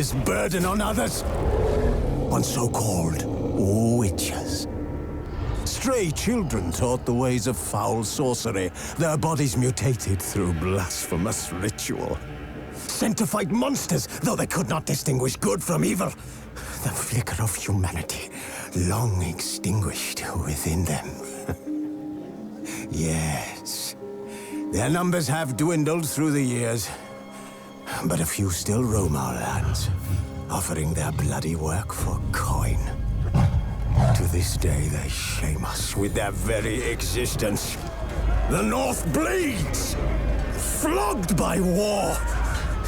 this burden on others? On so-called witches. Stray children taught the ways of foul sorcery, their bodies mutated through blasphemous ritual. Sent to fight monsters, though they could not distinguish good from evil. The flicker of humanity, long extinguished within them. Yes, their numbers have dwindled through the years, but a few still roam our lands, offering their bloody work for coin. To this day, they shame us with their very existence. The North bleeds, flogged by war.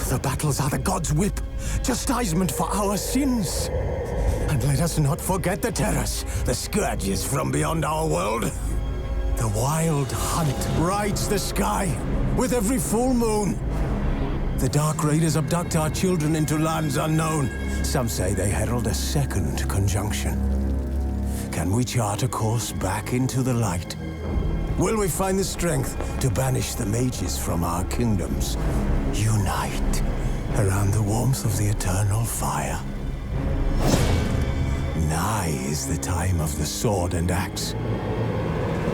The battles are the gods' whip, chastisement for our sins. And let us not forget the terrors, the scourges from beyond our world. The wild hunt rides the sky with every full moon. The Dark Raiders abduct our children into lands unknown. Some say they herald a second conjunction. Can we chart a course back into the light? Will we find the strength to banish the mages from our kingdoms? Unite around the warmth of the eternal fire. Nigh is the time of the sword and axe.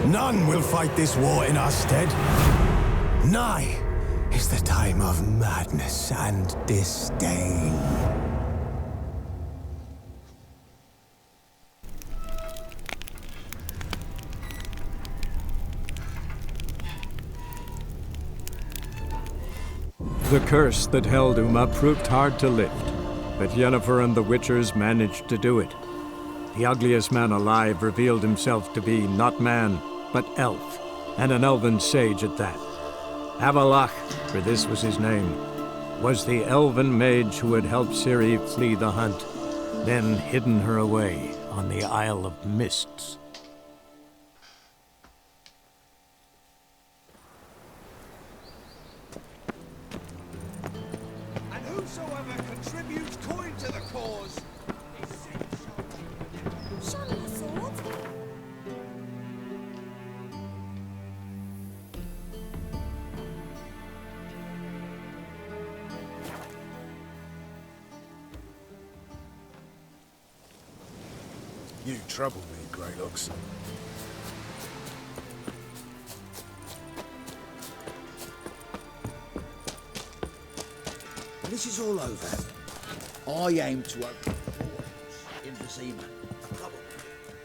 None will fight this war in our stead. Nigh is the time of madness and disdain. The curse that held Uma proved hard to lift, but Yennefer and the Witchers managed to do it. The ugliest man alive revealed himself to be not man, but elf, and an elven sage at that. Avalach, for this was his name, was the elven mage who had helped Ciri flee the hunt, then hidden her away on the Isle of Mists. And whosoever contributes coin to the cause is sent. Show me the sword. You trouble me, Greylocks. When this is all over, I aim to open doors in Vizima. Come on.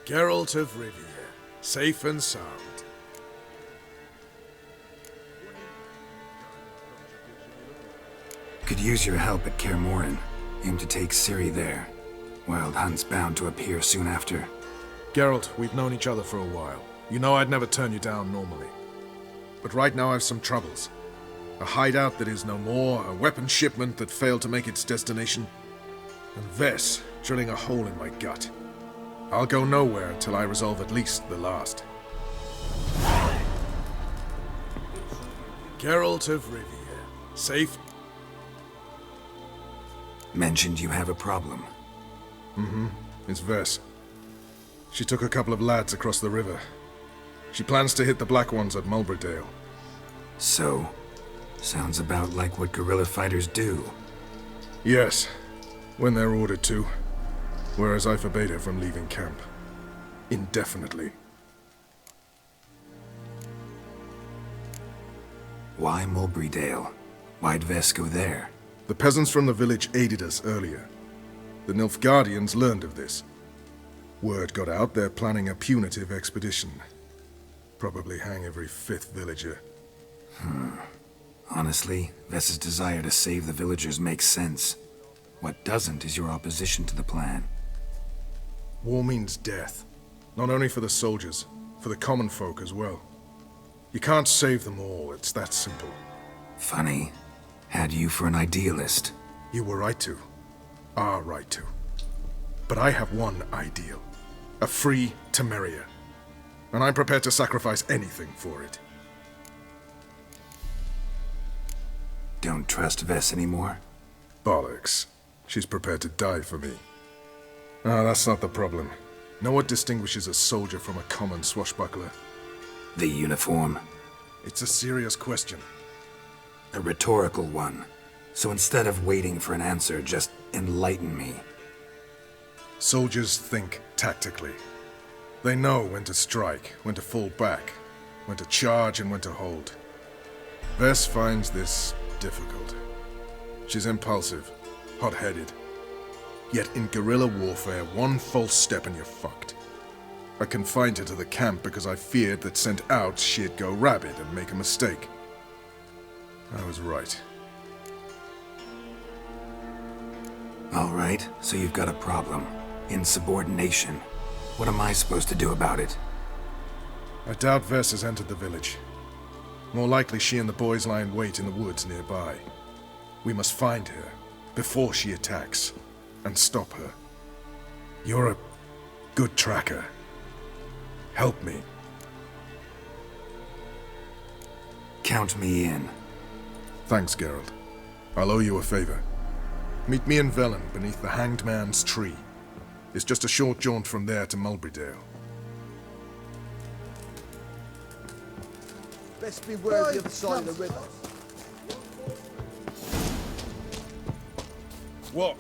Geralt of Rivia, safe and sound. Could use your help at Kaer Morhen. Aim to take Ciri there. Wild Hunt's bound to appear soon after. Geralt, we've known each other for a while. You know I'd never turn you down normally. But right now I've some troubles. A hideout that is no more, a weapon shipment that failed to make its destination, and Vess drilling a hole in my gut. I'll go nowhere until I resolve at least the last. Geralt of Rivia, safe? Mentioned you have a problem. It's Vess. She took a couple of lads across the river. She plans to hit the Black Ones at Mulbridale. So, sounds about like what guerrilla fighters do. Yes, when they're ordered to. Whereas I forbade her from leaving camp. Indefinitely. Why Mulbridale? Why'd Vess go there? The peasants from the village aided us earlier. The Nilfgaardians learned of this. Word got out they're planning a punitive expedition. Probably hang every fifth villager. Honestly, Vess's desire to save the villagers makes sense. What doesn't is your opposition to the plan. War means death. Not only for the soldiers, for the common folk as well. You can't save them all, it's that simple. Funny. Had you for an idealist. You were right to. Are right to. But I have one ideal. A free Temeria. And I'm prepared to sacrifice anything for it. Don't trust Vess anymore? Bollocks. She's prepared to die for me. Ah, that's not the problem. Know what distinguishes a soldier from a common swashbuckler? The uniform. It's a serious question. A rhetorical one. So instead of waiting for an answer, just Enlighten me. Soldiers think tactically. They know when to strike, when to fall back, when to charge and when to hold. Vess finds this difficult. She's impulsive, hot-headed. Yet in guerrilla warfare, one false step and you're fucked. I confined her to the camp because I feared that sent out she'd go rabid and make a mistake. I was right. All right, so you've got a problem. Insubordination. What am I supposed to do about it? I doubt Vess has entered the village. More likely she and the boys lie in wait in the woods nearby. We must find her before she attacks and stop her. You're a good tracker. Help me. Count me in. Thanks, Geralt. I'll owe you a favor. Meet me in Velen beneath the Hanged Man's tree. It's just a short jaunt from there to Mulberydale. Best beware of the other side of the river. What?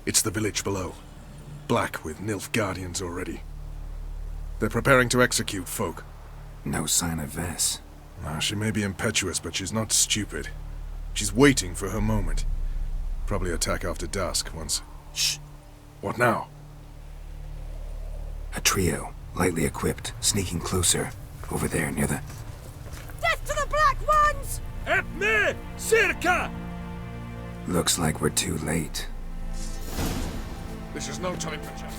It's the village below. Black with Nilfgaardians already. They're preparing to execute folk. No sign of Vess. She may be impetuous, but she's not stupid. She's waiting for her moment. Probably attack after dusk once... Shh! What now? A trio, lightly equipped, sneaking closer. Over there, near the... Death to the Black Ones! Help me! Circa! Looks like we're too late. This is no time for chatter.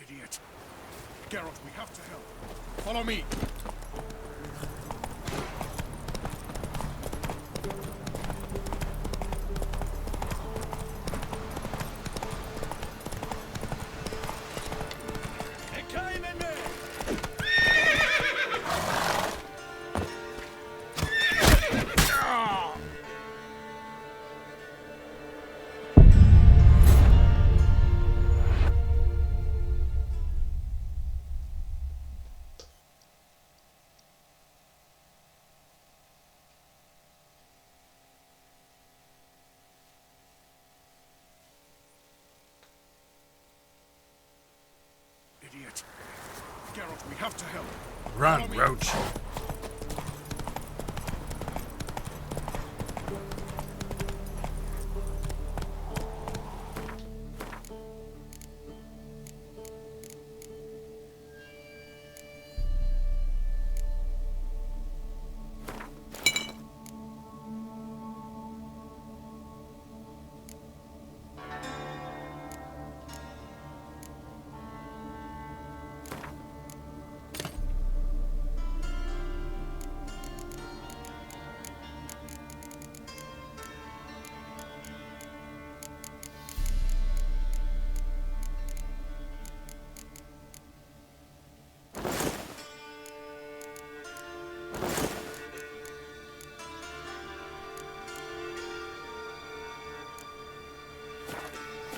Idiot. Geralt, we have to help. Follow me. Idiot. Geralt, we have to help. Run, Roach.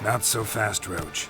Not so fast, Roach.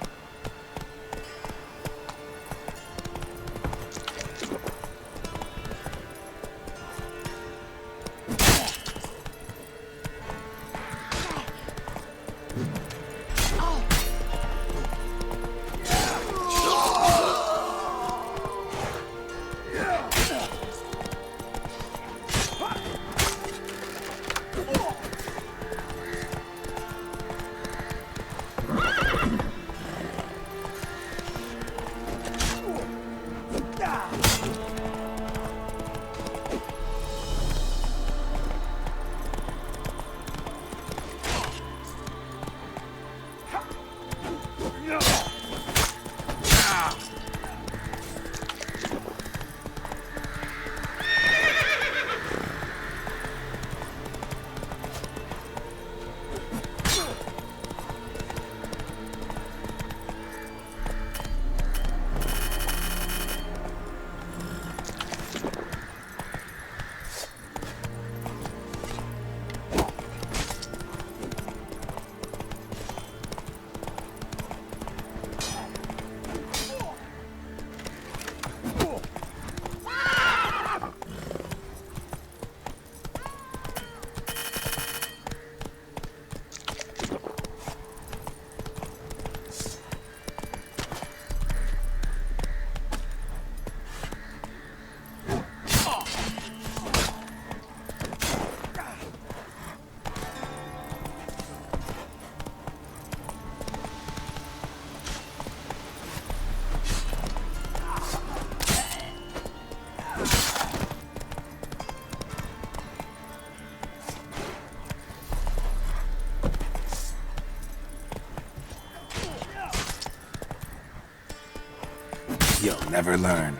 You'll never learn.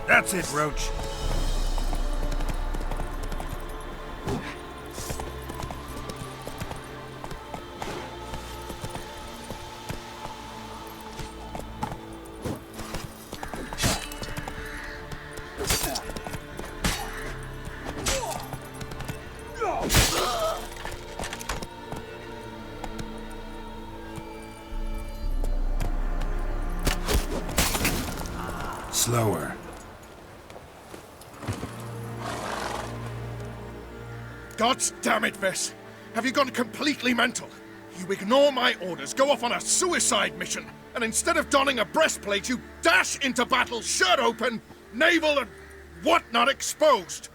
That's it, Roach. Slower. God damn it, Vess! Have you gone completely mental? You ignore my orders, go off on a suicide mission, and instead of donning a breastplate, you dash into battle, shirt open, navel and whatnot exposed!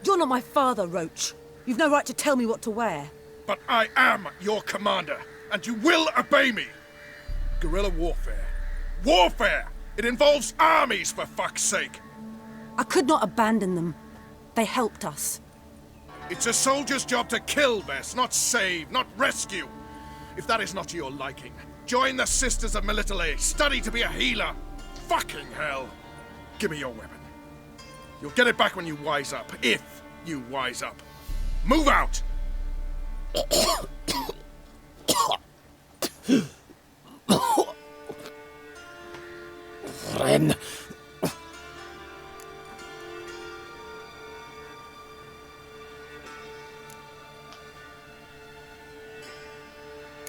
You're not my father, Roach. You've no right to tell me what to wear. But I am your commander, and you will obey me! Guerrilla warfare. Warfare! It involves armies, for fuck's sake! I could not abandon them. They helped us. It's a soldier's job to kill, Vess, not save, not rescue. If that is not to your liking, join the Sisters of Melitele, study to be a healer. Fucking hell. Give me your weapon. You'll get it back when you wise up, if you wise up. Move out! Friend.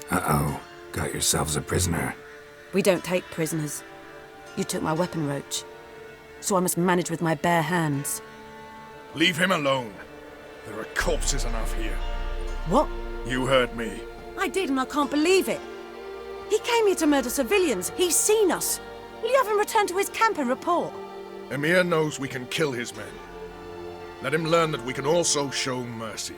Uh-oh. Got yourselves a prisoner. We don't take prisoners. You took my weapon, Roach. So I must manage with my bare hands. Leave him alone. There are corpses enough here. What? You heard me. I did, and I can't believe it. He came here to murder civilians. He's seen us. Will you have him return to his camp and report? Emir knows we can kill his men. Let him learn that we can also show mercy.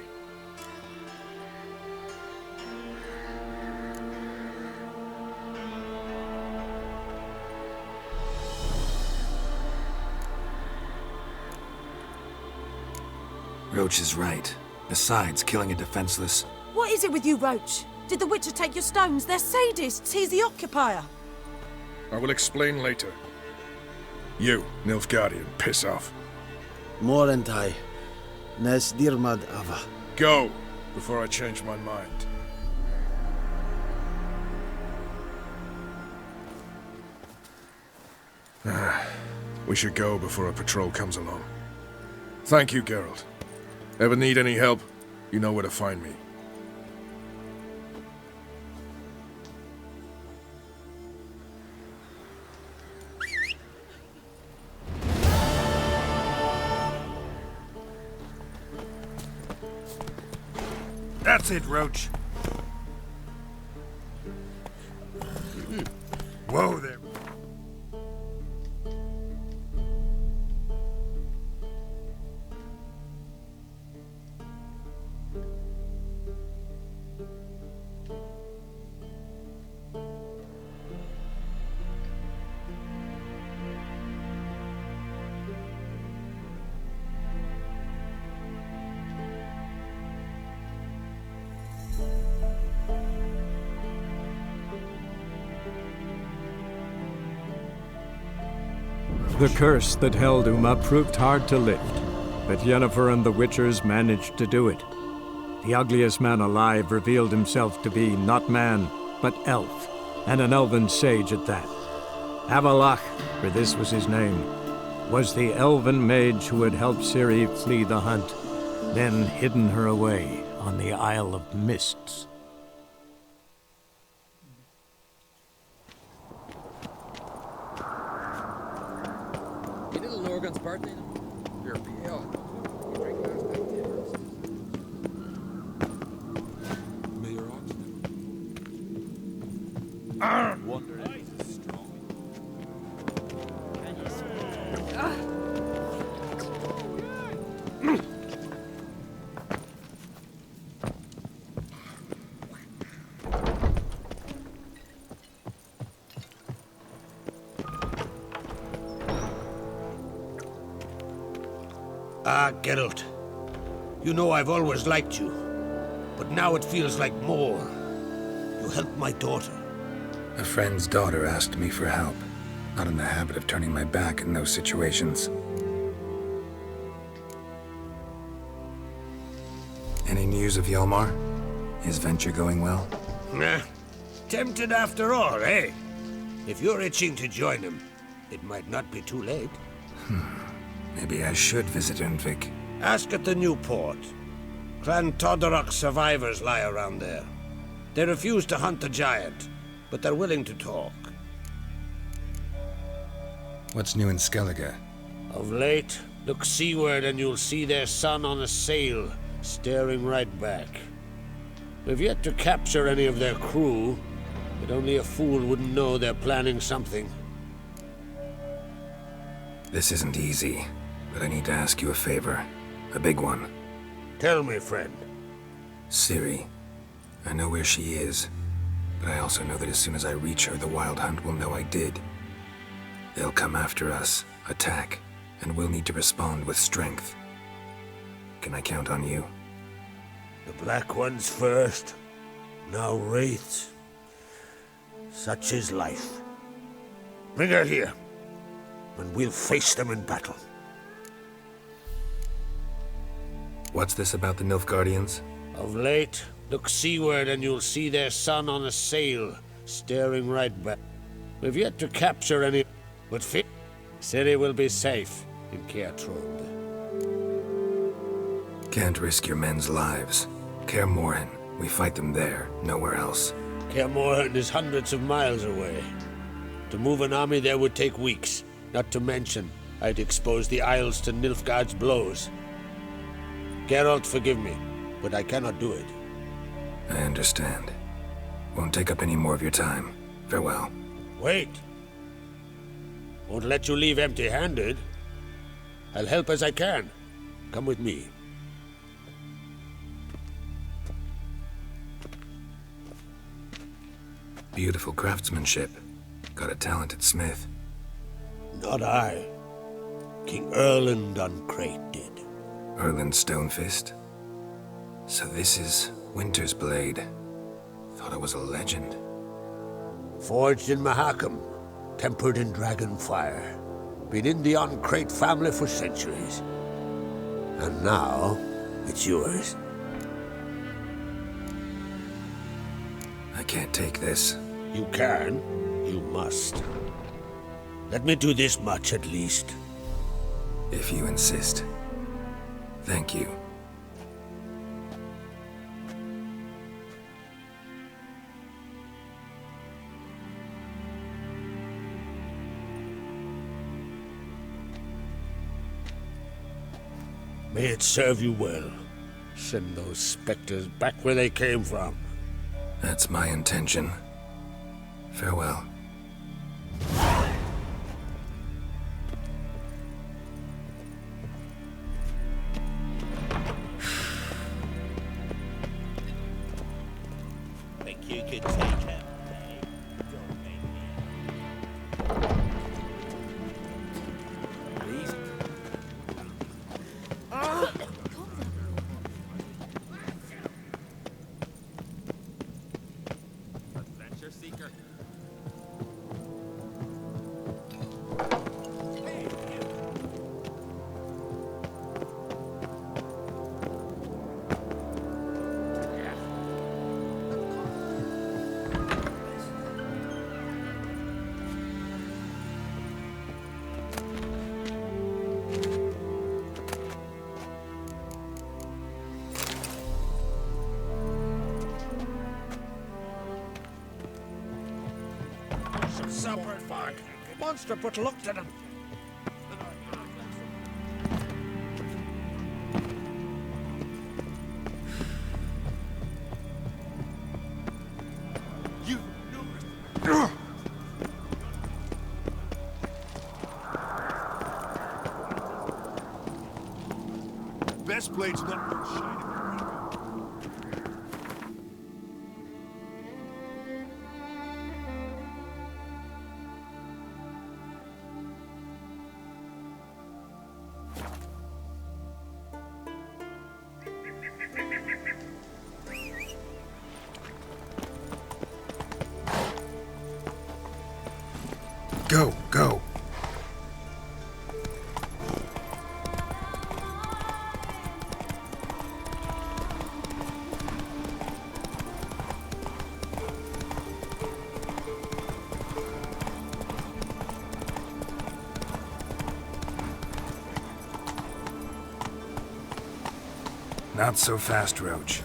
Roach is right. Besides, killing a defenseless... What is it with you, Roach? Did the Witcher take your stones? They're sadists. He's the occupier. I will explain later. You, Nilfgaardian, piss off. Morentai. Nes dirmad ava. Go, before I change my mind. We should go before a patrol comes along. Thank you, Geralt. Ever need any help, you know where to find me. That's it, Roach. Whoa there. The curse that held Uma proved hard to lift, but Yennefer and the Witchers managed to do it. The ugliest man alive revealed himself to be not man, but elf, and an elven sage at that. Avalach, for this was his name, was the elven mage who had helped Ciri flee the hunt, then hidden her away on the Isle of Mists. Your little Lorgan's birthday? Your PL. Mayor Oxford. Wonder. Ah, Geralt. You know I've always liked you, but now it feels like more. You helped my daughter. A friend's daughter asked me for help. Not in the habit of turning my back in those situations. Any news of Hjalmar? His venture going well? Nah. Tempted after all, eh? If you're itching to join him, it might not be too late. Maybe I should visit Undvik. Ask at the new port. Clan Todorok survivors lie around there. They refuse to hunt the giant, but they're willing to talk. What's new in Skellige? Of late, look seaward and you'll see their sun on a sail, staring right back. We've yet to capture any of their crew, but only a fool wouldn't know they're planning something. This isn't easy, but I need to ask you a favor. A big one. Tell me, friend. Ciri. I know where she is, but I also know that as soon as I reach her, the Wild Hunt will know I did. They'll come after us, attack, and we'll need to respond with strength. Can I count on you? The Black Ones first, now Wraiths. Such is life. Bring her here, and we'll face them in battle. What's this about the Nilfgaardians? Of late, look seaward and you'll see their sun on a sail, staring right back. We've yet to capture any, but Ciri will be safe in Kertrud. Can't risk your men's lives. Kaer Morhen, we fight them there, nowhere else. Kaer Morhen is hundreds of miles away. To move an army there would take weeks, not to mention I'd expose the Isles to Nilfgaard's blows. Geralt, forgive me, but I cannot do it. I understand. Won't take up any more of your time. Farewell. Wait. Won't let you leave empty-handed. I'll help as I can. Come with me. Beautiful craftsmanship. Got a talented smith. Not I. King Erland Uncrate did. Erland Stonefist? So this is Winter's blade. Thought it was a legend. Forged in Mahakam, tempered in dragon fire. Been in the Oncrate family for centuries. And now, it's yours. I can't take this. You can. You must. Let me do this much at least. If you insist. Thank you. May it serve you well. Send those specters back where they came from. That's my intention. Farewell. Think you could take him? Don't make me. Please? Adventure seeker. Supper fuck. Monster put looked at him. You best blade's not worth shining. Go, go. Not so fast, Roach.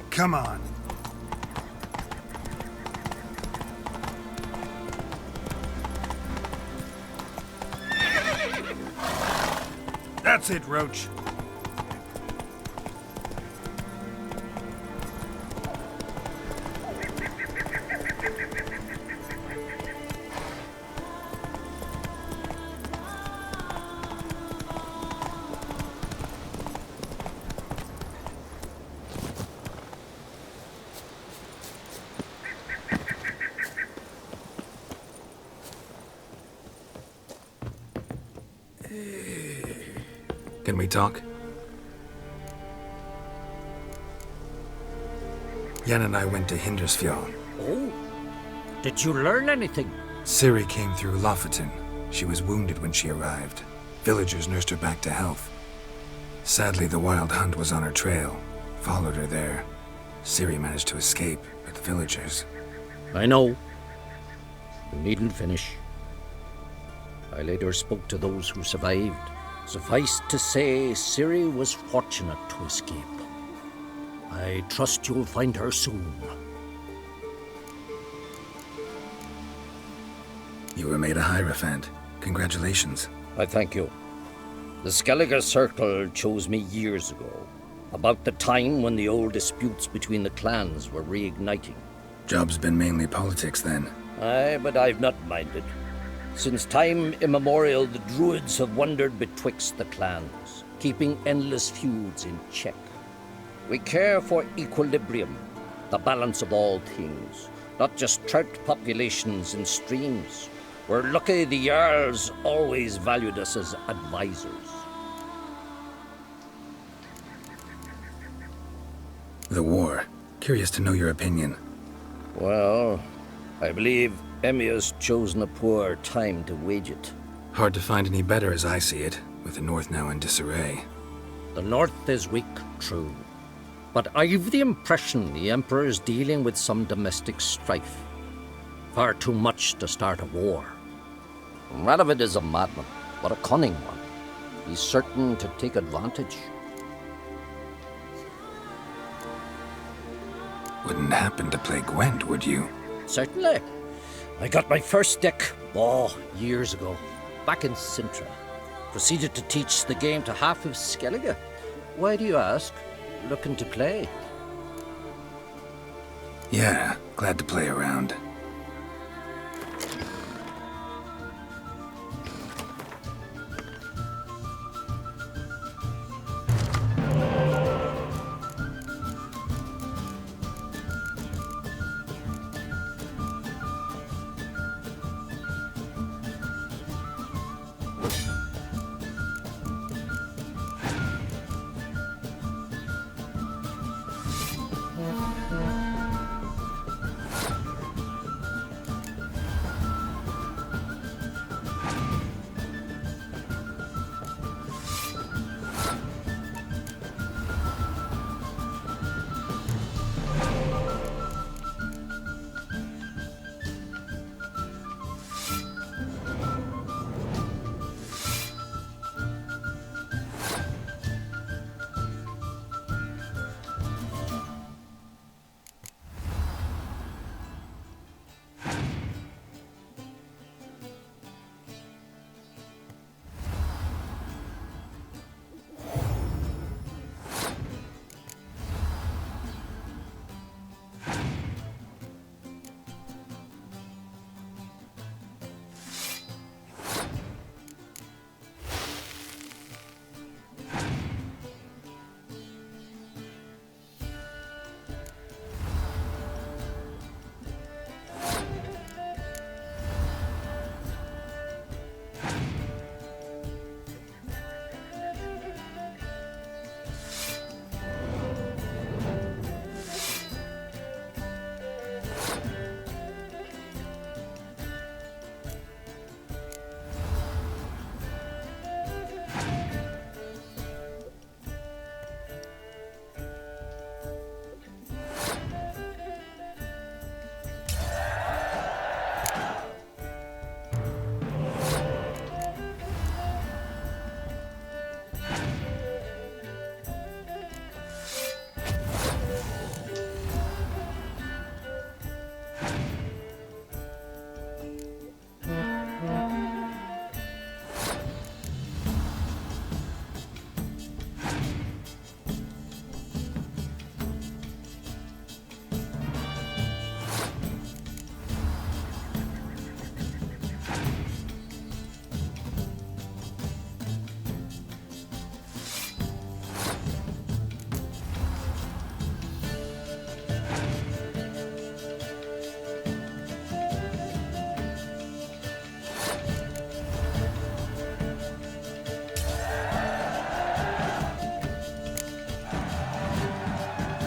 Come on. That's it, Roach. Can we talk? Yen and I went to Hindersfjall. Oh? Did you learn anything? Ciri came through Lofoten. She was wounded when she arrived. Villagers nursed her back to health. Sadly, the Wild Hunt was on her trail. Followed her there. Ciri managed to escape, but the villagers... I know. You needn't finish. I later spoke to those who survived. Suffice to say, Ciri was fortunate to escape. I trust you'll find her soon. You were made a Hierophant. Congratulations. I thank you. The Skellige Circle chose me years ago, about the time when the old disputes between the clans were reigniting. Job's been mainly politics then. Aye, but I've not minded. Since time immemorial, the Druids have wandered betwixt the clans, keeping endless feuds in check. We care for equilibrium, the balance of all things, not just trout populations and streams. We're lucky the Jarls always valued us as advisors. The war. Curious to know your opinion. Well, I believe Emmir's chosen a poor time to wage it. Hard to find any better as I see it, with the North now in disarray. The North is weak, true. But I've the impression the Emperor is dealing with some domestic strife. Far too much to start a war. Radovid is a madman, but a cunning one. He's certain to take advantage. Wouldn't happen to play Gwent, would you? Certainly. I got my first deck, years ago, back in Sintra. Proceeded to teach the game to half of Skellige. Why do you ask? Looking to play? Yeah, glad to play around.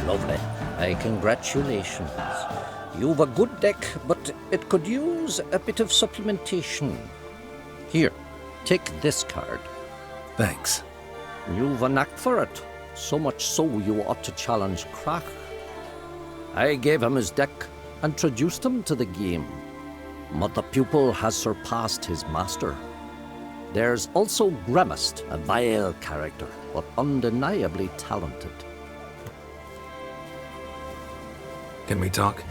Lovely. Congratulations. You've a good deck, but it could use a bit of supplementation. Here, take this card. Thanks. You've a knack for it. So much so you ought to challenge Krach. I gave him his deck, introduced him to the game. But the pupil has surpassed his master. There's also Gremist, a vile character, but undeniably talented. Can we talk?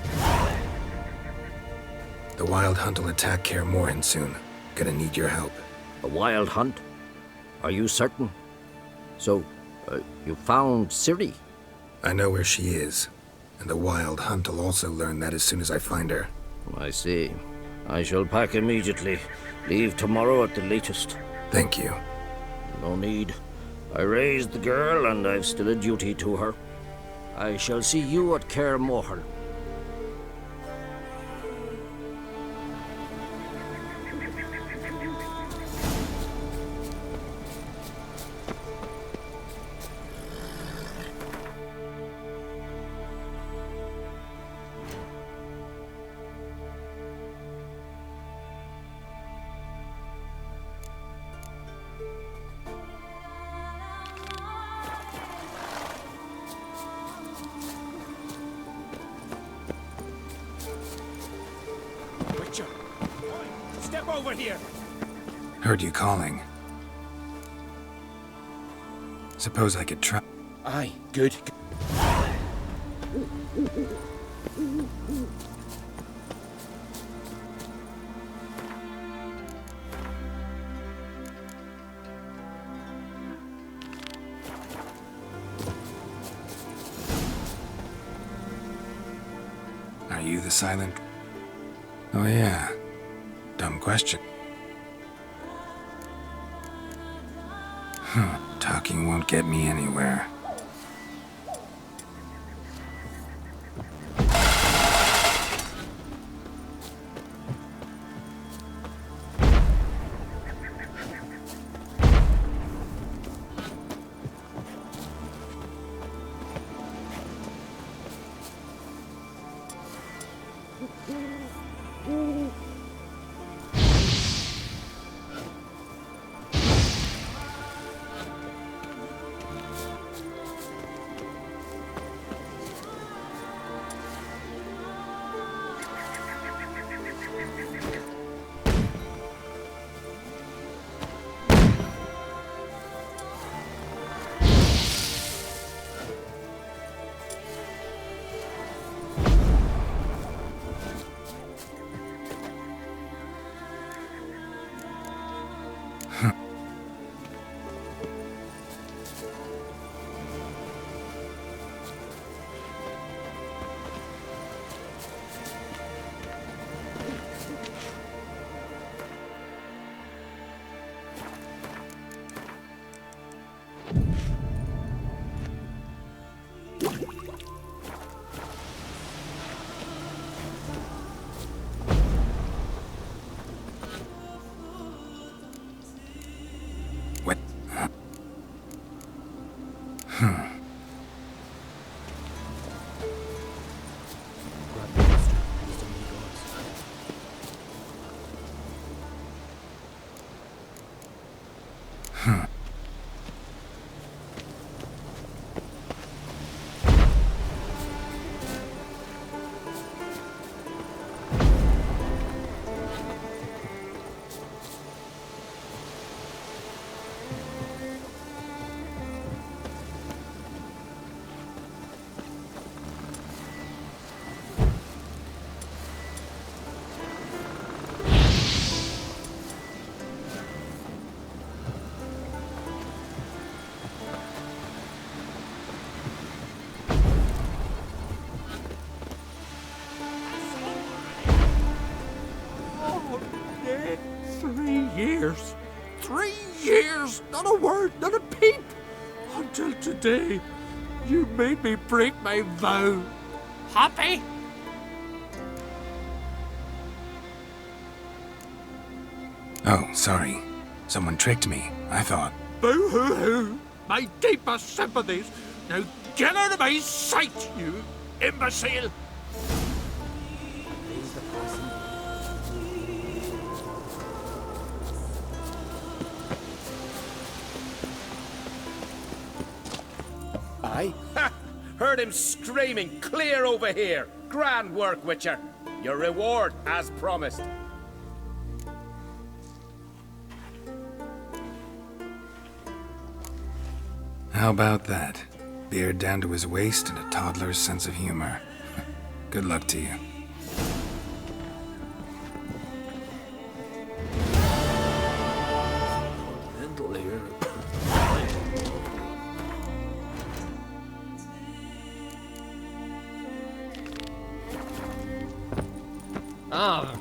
The Wild Hunt will attack Kaer Morhen soon. Gonna need your help. A wild hunt? Are you certain? So, you found Ciri? I know where she is, and the Wild Hunt will also learn that as soon as I find her. I see. I shall pack immediately. Leave tomorrow at the latest. Thank you. No need. I raised the girl, and I've still a duty to her. I shall see you at Kaer Morhen. over here! Heard you calling. Suppose I could try. Aye, good. Are you the silent? Oh yeah. Dumb question. Talking won't get me anywhere. What? Years. 3 years. Not a word, not a peep. Until today, you made me break my vow. Happy? Oh, sorry. Someone tricked me, I thought. Boo-hoo-hoo. My deepest sympathies. Now get out of my sight, you imbecile. Aye? Ha! Heard him screaming clear over here. Grand work, Witcher. Your reward, as promised. How about that? Beard down to his waist and a toddler's sense of humor. Good luck to you. Ah.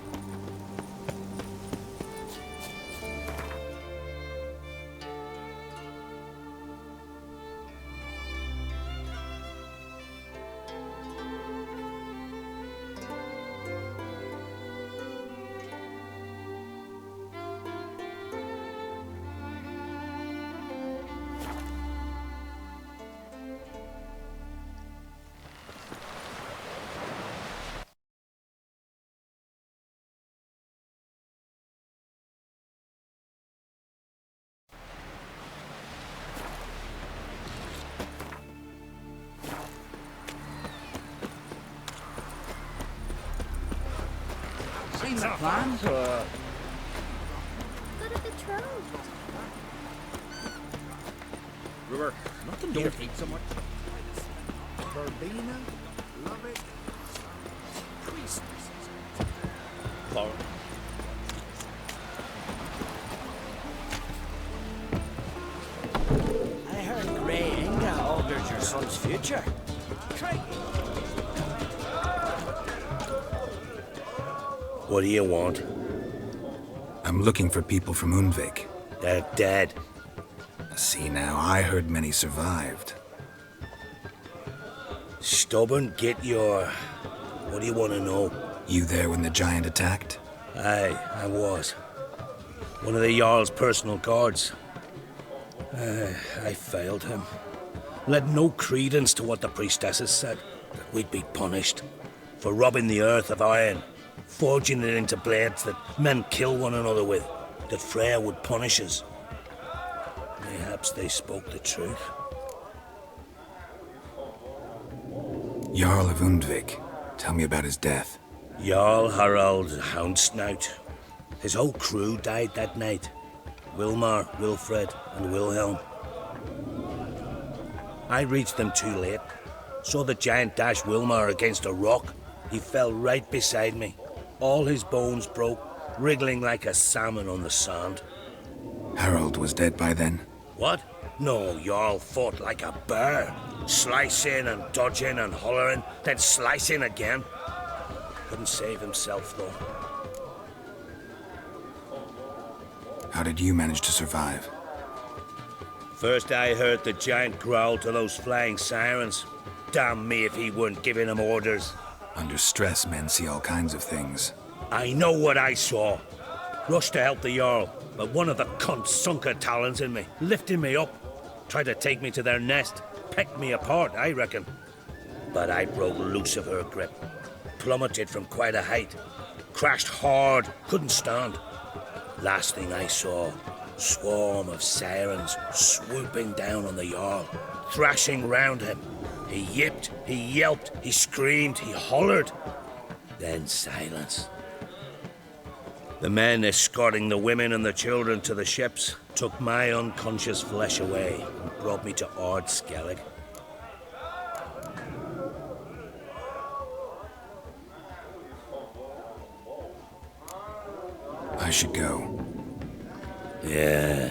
Seen the plan? were nothing to eat so much. Verbena, love it. Priest. I heard Grey Inga altered your son's future. What do you want? I'm looking for people from Undvik. They're dead. See now, I heard many survived. Stubborn, get your... What do you want to know? You there when the giant attacked? Aye, I was. One of the Jarl's personal guards. I failed him. Led no credence to what the priestesses said. That we'd be punished. For robbing the earth of iron. Forging it into blades that men kill one another with. That Freya would punish us. Perhaps they spoke the truth. Jarl of Undvik. Tell me about his death. Jarl Harald Houndsnout. His whole crew died that night. Wilmar, Wilfred, and Wilhelm. I reached them too late. Saw the giant dash Wilmar against a rock. He fell right beside me. All his bones broke, wriggling like a salmon on the sand. Harold was dead by then? What? No, Jarl fought like a bear. Slicing and dodging and hollering, then slicing again. Couldn't save himself, though. How did you manage to survive? First I heard the giant growl to those flying sirens. Damn me if he weren't giving them orders. Under stress, men see all kinds of things. I know what I saw. Rushed to help the Jarl, but one of the cunts sunk her talons in me, lifting me up. Tried to take me to their nest. Pecked me apart, I reckon. But I broke loose of her grip. Plummeted from quite a height. Crashed hard, couldn't stand. Last thing I saw, swarm of sirens swooping down on the Jarl, thrashing round him. He yipped, he yelped, he screamed, he hollered. Then silence. The men escorting the women and the children to the ships took my unconscious flesh away and brought me to Ard Skellig. I should go. Yeah.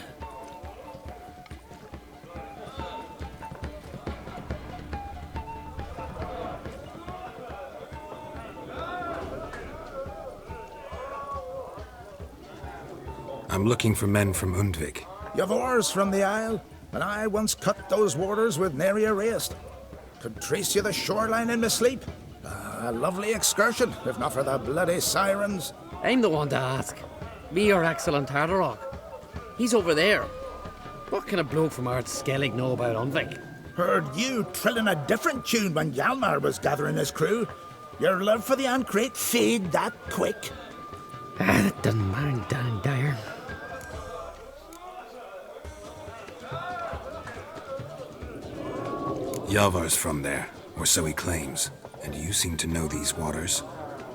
I'm looking for men from Undvik. You've oars from the Isle, and I once cut those waters with nary a rest. Could trace you the shoreline in my sleep. A lovely excursion, if not for the bloody sirens. I'm the one to ask. Me, your excellent Harderrock. He's over there. What can a bloke from Ard Skellig know about Undvik? Heard you trilling a different tune when Hjalmar was gathering his crew. Your love for the Ancrate fade that quick. That doesn't mind Dan Dyer. Yavar's from there, or so he claims. And you seem to know these waters.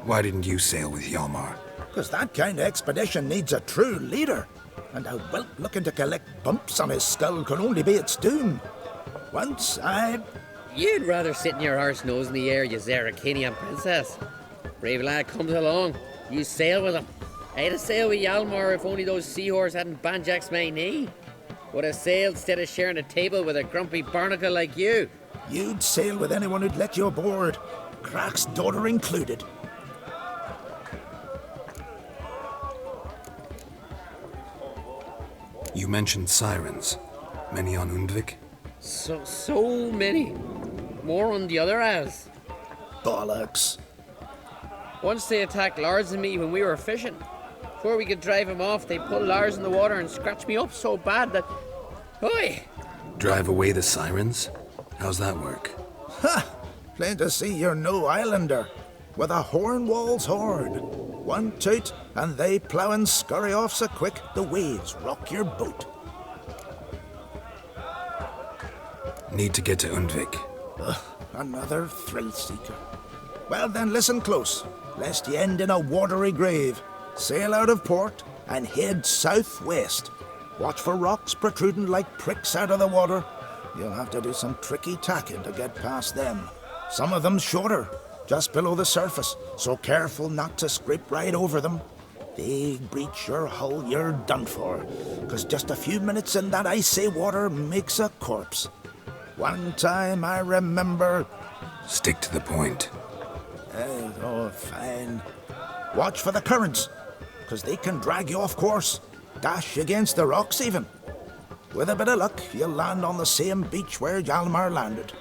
Why didn't you sail with Hjalmar? Because that kind of expedition needs a true leader. And a whelp looking to collect bumps on his skull can only be its doom. Once I... You'd rather sit in your horse nose in the air, you Zaracanian princess. Brave lad comes along, you sail with him. I'd have sailed with Hjalmar if only those seahorse hadn't banjaxed my knee. Would have sailed instead of sharing a table with a grumpy barnacle like you. You'd sail with anyone who'd let you aboard. Crack's daughter included. You mentioned sirens. Many on Undvik? So many. More on the other as. Bollocks. Once they attacked Lars and me when we were fishing. Before we could drive him off, they put Lars in the water and scratched me up so bad that... Oi! Drive away the sirens? How's that work? Ha! Plain to see you're no islander. With a Hornwall's horn. One toot, and they plough and scurry off so quick the waves rock your boat. Need to get to Undvik. Another thrill-seeker. Well then, listen close, lest ye end in a watery grave. Sail out of port and head southwest. Watch for rocks protruding like pricks out of the water. You'll have to do some tricky tacking to get past them. Some of them shorter, just below the surface, so careful not to scrape right over them. They breach your hull, you're done for, 'cause just a few minutes in that icy water makes a corpse. One time I remember... Stick to the point. Oh, fine. Watch for the currents, 'cause they can drag you off course, dash against the rocks even. With a bit of luck, you'll land on the same beach where Hjalmar landed.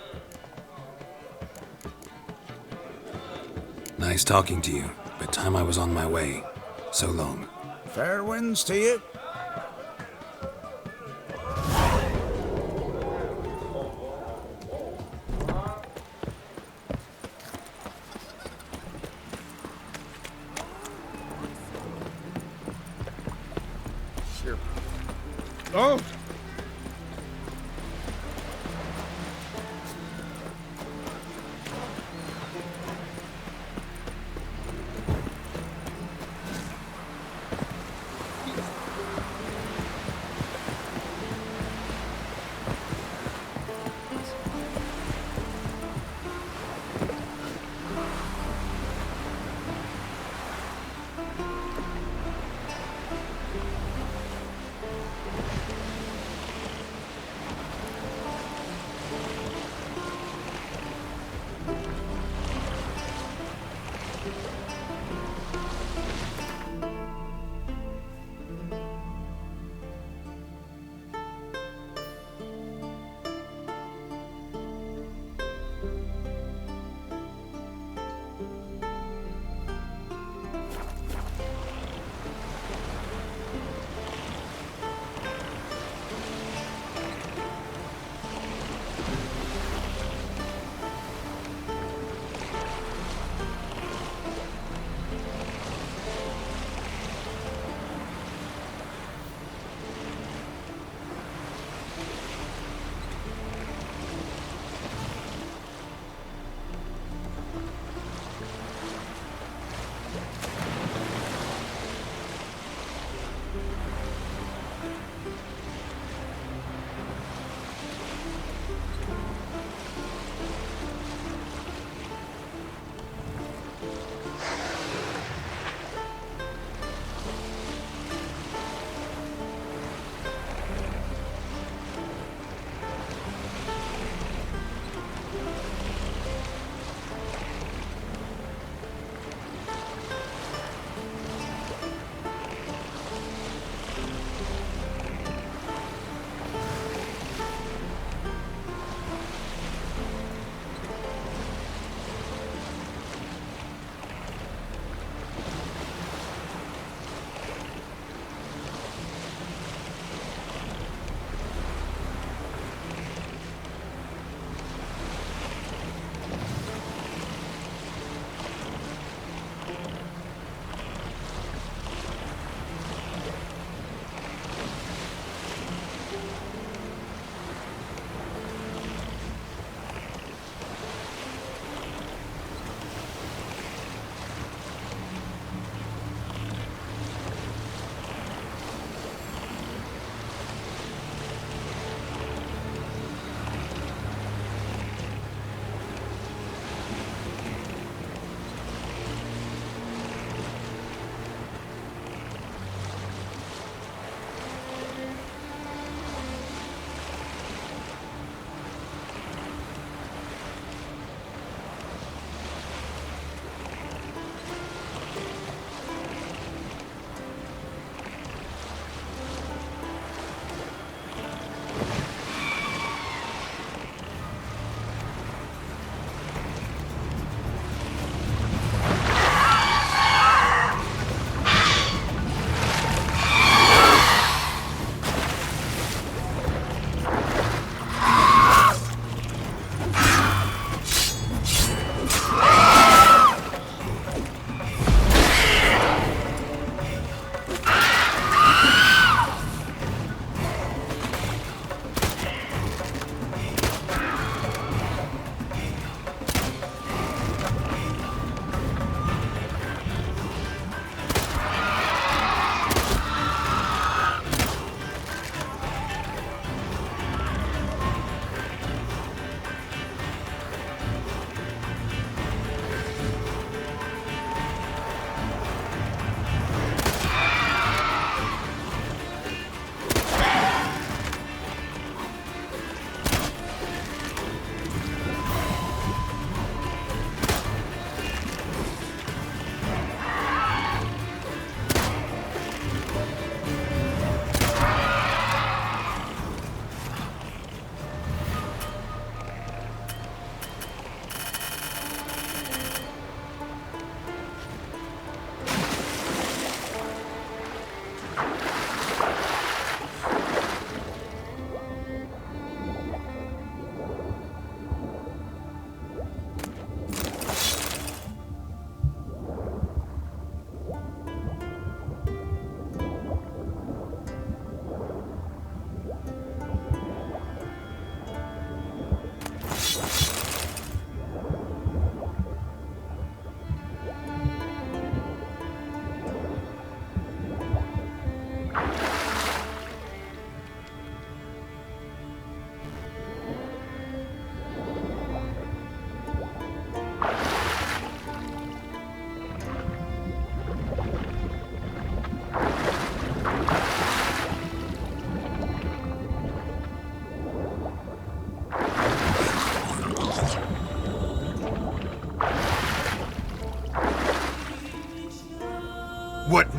Nice talking to you, but time I was on my way. So long. Fair winds to you. Sure. Oh!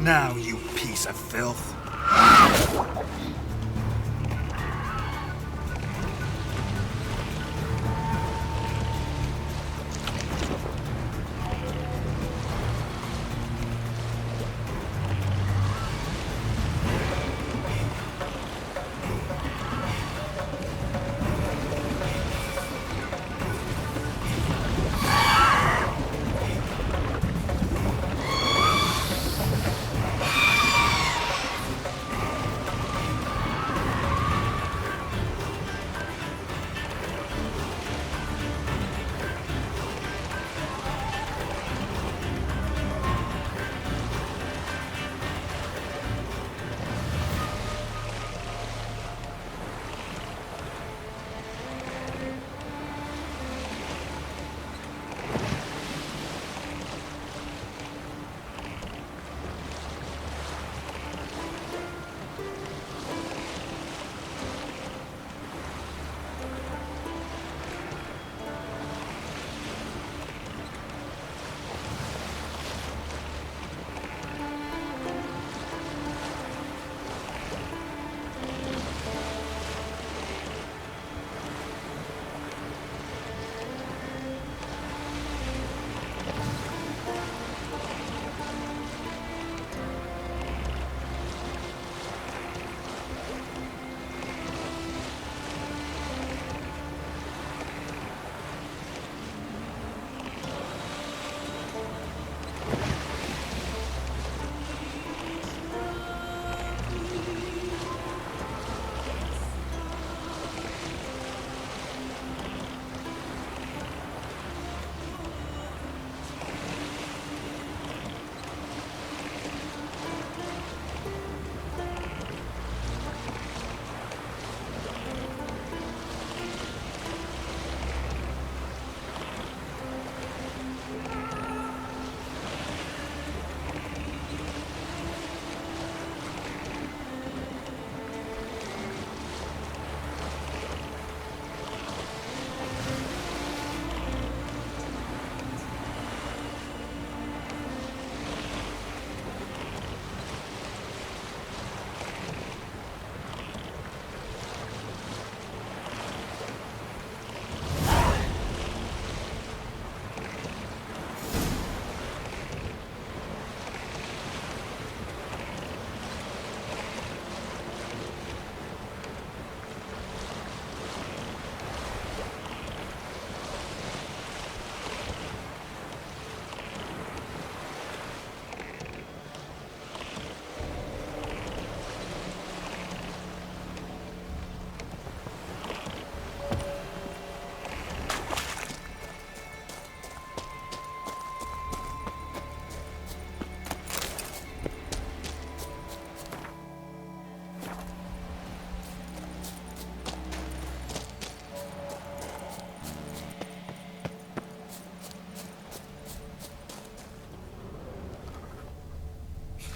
now, you piece of filth.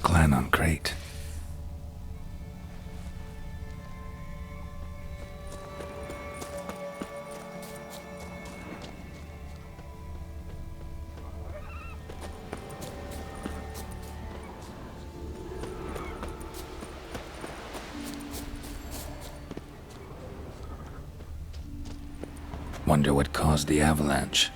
Clan on Crate. Wonder what caused the avalanche.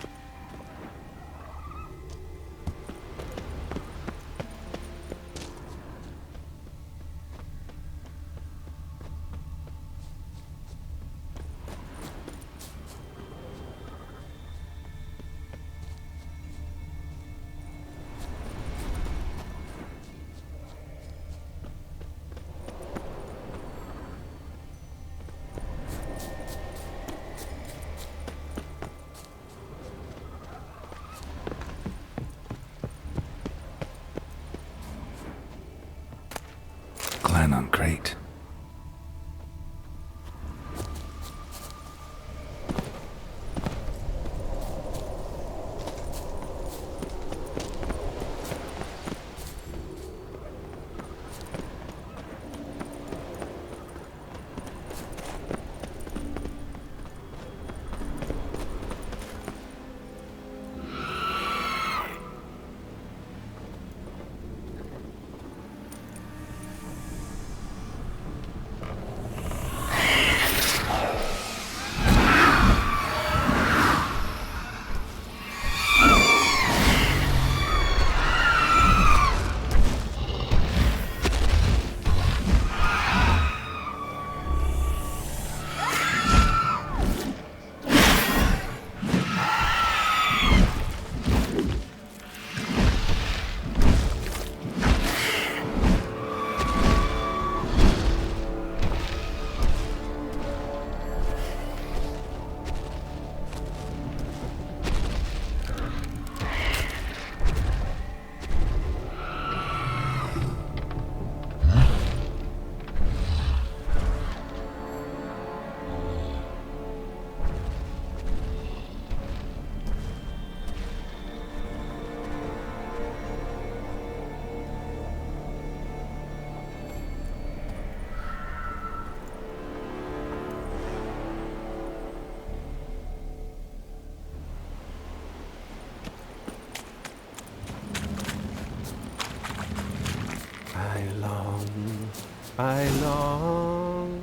I long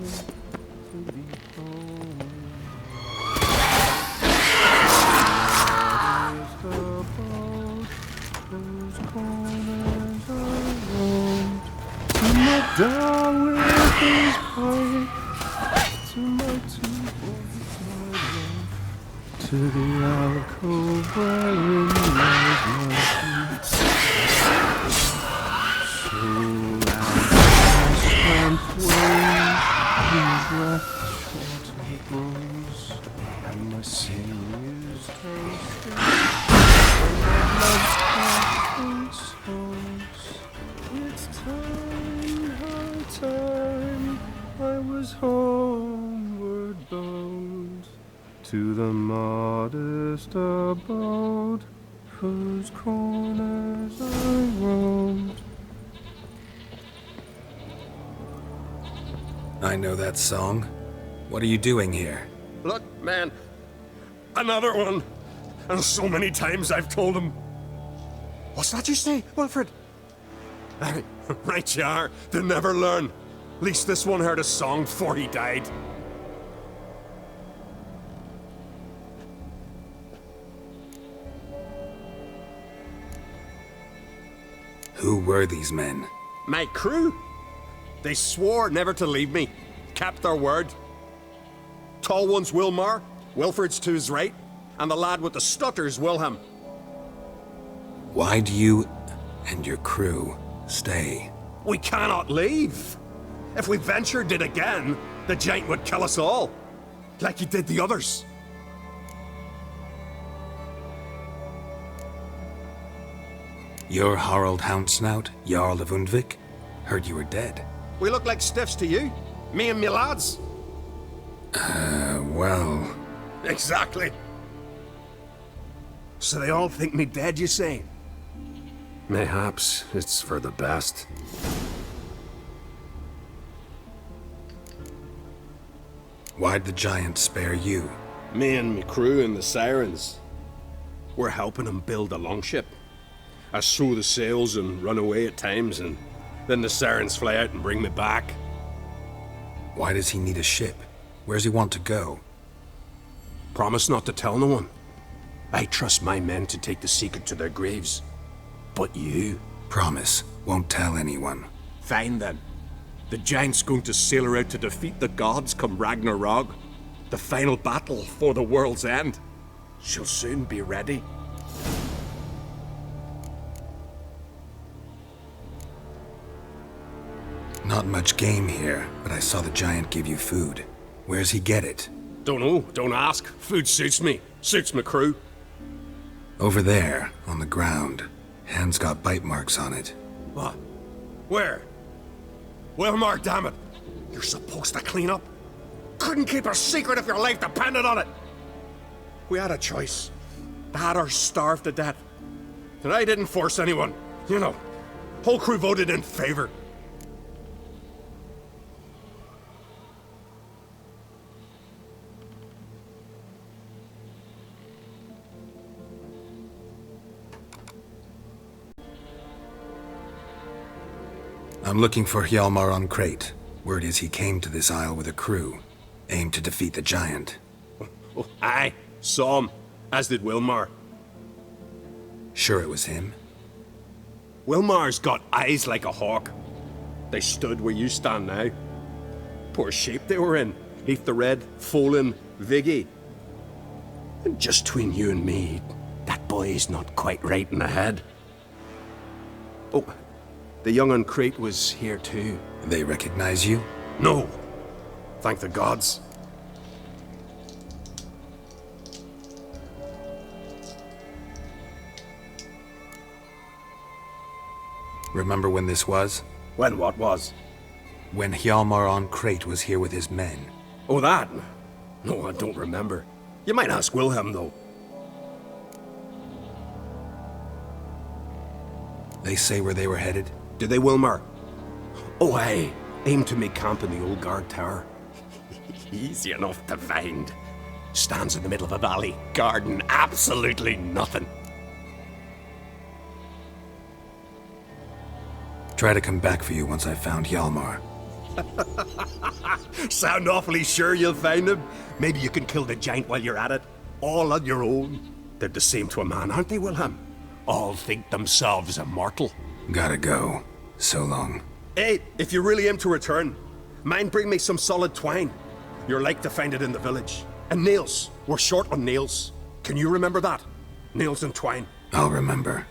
to be home. Whose corners I roamed, to my down with his pipe, to my two boys I love, to the alcove wherein lies my feet. So strength wanes, his wrath short and grows, and my sinews turn stiff. It's time, high time, I was homeward bound to the modest abode whose corners I roamed. I know that song. What are you doing here? Look, man. Another one. And so many times I've told him. What's that you say, Wilfred? Aye, right you are. They'll never learn. At least this one heard a song before he died. Who were these men? My crew. They swore never to leave me. Kept their word. Tall one's Wilmar, Wilfred's to his right, and the lad with the stutter's Wilhelm. Why do you and your crew stay? We cannot leave. If we ventured it again, the giant would kill us all, like he did the others. You're Harald Houndsnout, Jarl of Undvik? Heard you were dead. We look like stiffs to you, me and me lads. Well... Exactly. So they all think me dead, you say? Mayhaps it's for the best. Why'd the giant spare you? Me and me crew and the sirens. We're helping him build a longship. I sew the sails and run away at times, and then the sirens fly out and bring me back. Why does he need a ship? Where's he want to go? Promise not to tell no one. I trust my men to take the secret to their graves. But you? Promise. Won't tell anyone. Fine then. The giant's going to sail her out to defeat the gods come Ragnarok. The final battle for the world's end. She'll soon be ready. Not much game here, but I saw the giant give you food. Where's he get it? Don't know, don't ask. Food suits me. Suits my crew. Over there, on the ground. Hand's got bite marks on it. What? Where? Wilmar, damn it! You're supposed to clean up. Couldn't keep a secret if your life depended on it. We had a choice. That or starve to death. And I didn't force anyone. You know, whole crew voted in favor. I'm looking for Hjalmar on Crate. Word is he came to this isle with a crew. Aimed to defeat the giant. Oh, aye, saw him. As did Wilmar. Sure it was him? Wilmar's got eyes like a hawk. They stood where you stand now. Poor shape they were in. Neath the red, Folin, Viggy. And just between you and me, that boy's not quite right in the head. Oh, the young on Crate was here too. They recognize you? No. Thank the gods. Remember when this was? When what was? When Hjalmar on Crate was here with his men. Oh, that? No, I don't remember. You might ask Wilhelm, though. They say where they were headed? Did they, Wilmar? Oh, aye. Aim to make camp in the old guard tower. Easy enough to find. Stands in the middle of a valley, guarding absolutely nothing. Try to come back for you once I've found Hjalmar. Sound awfully sure you'll find him? Maybe you can kill the giant while you're at it, all on your own. They're the same to a man, aren't they, Wilhelm? All think themselves immortal. Gotta go. So long. Hey, if you really aim to return, mind bring me some solid twine. You're like to find it in the village. And nails. We're short on nails. Can you remember that? Nails and twine. I'll remember.